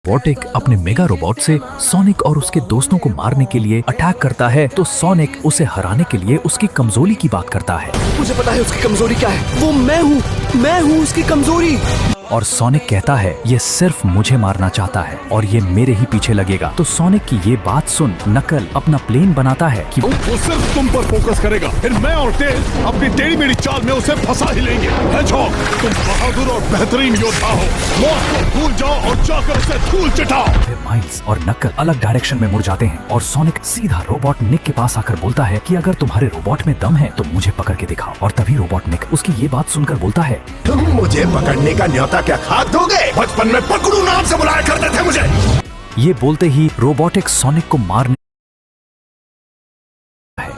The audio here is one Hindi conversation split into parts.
रोबोटिक अपने मेगा रोबोट से सोनिक और उसके दोस्तों को मारने के लिए अटैक करता है तो सोनिक उसे हराने के लिए उसकी कमजोरी की बात करता है। मुझे पता है उसकी कमजोरी क्या है, वो मैं हूँ उसकी कमजोरी। और सोनिक कहता है ये सिर्फ मुझे मारना चाहता है और ये मेरे ही पीछे लगेगा। तो सोनिक की ये बात सुन नकल अपना प्लेन बनाता है कि वो सिर्फ तुम पर फोकस करेगा, फिर मैं और टेल अपनी टेढ़ी मेढ़ी चाल में उसे फंसा ही लेंगे। हेजहॉग, तुम बहादुर और बेहतरीन योद्धा हो, मौत को भूल जाओ और जाकर उसे धूल चटाओ। फिर माइल्स और नकल अलग डायरेक्शन में मुड़ जाते हैं और सोनिक सीधा रोबोट निक के पास आकर बोलता है कि अगर तुम्हारे रोबोट में दम है तो मुझे पकड़ के दिखाओ। और तभी रोबोट निक उसकी ये बात सुनकर बोलता है, तुम मुझे पकड़ने का न्योता क्या खाक दोगे? बचपन में पकड़ू नाम से बुलाया करते थे मुझे। ये बोलते ही रोबोटिक सोनिक को मारने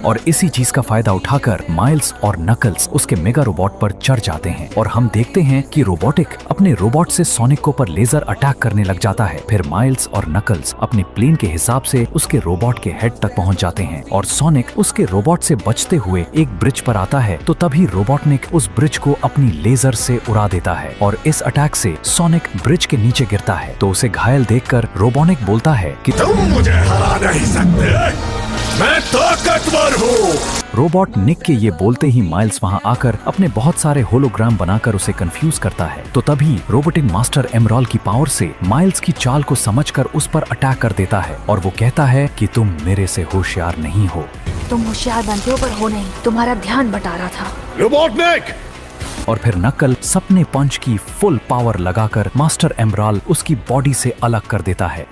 और इसी चीज का फायदा उठाकर माइल्स और नकल्स उसके मेगा रोबोट पर चढ़ जाते हैं और हम देखते हैं कि रोबोटिक अपने रोबोट से सोनिक को पर लेजर अटैक करने लग जाता है। फिर माइल्स और नकल्स अपने प्लेन के हिसाब से उसके रोबोट के हेड तक पहुंच जाते हैं और सोनिक उसके रोबोट से बचते हुए एक ब्रिज पर आता है तो तभी रोबोटनिक उस ब्रिज को अपनी लेजर से उड़ा देता है और इस अटैक से सोनिक ब्रिज के नीचे गिरता है। तो उसे घायल देखकर रोबोनिक बोलता है कि तुम मुझे हरा नहीं सकते, मैं ताकतवर हूँ। रोबोट निक के ये बोलते ही माइल्स वहां आकर अपने बहुत सारे होलोग्राम बनाकर उसे कंफ्यूज करता है। तो तभी रोबोटिक मास्टर एमरॉल की पावर से माइल्स की चाल को समझकर उस पर अटैक कर देता है और वो कहता है कि तुम मेरे से होशियार नहीं हो। तुम होशियार बनते हो पर हो नहीं, तुम्हारा ध्यान बटा रहा था। रोबोटनिक! और फिर नकल सपने पंच की फुल पावर लगाकर मास्टर एमरॉल उसकी बॉडी से अलग कर देता है।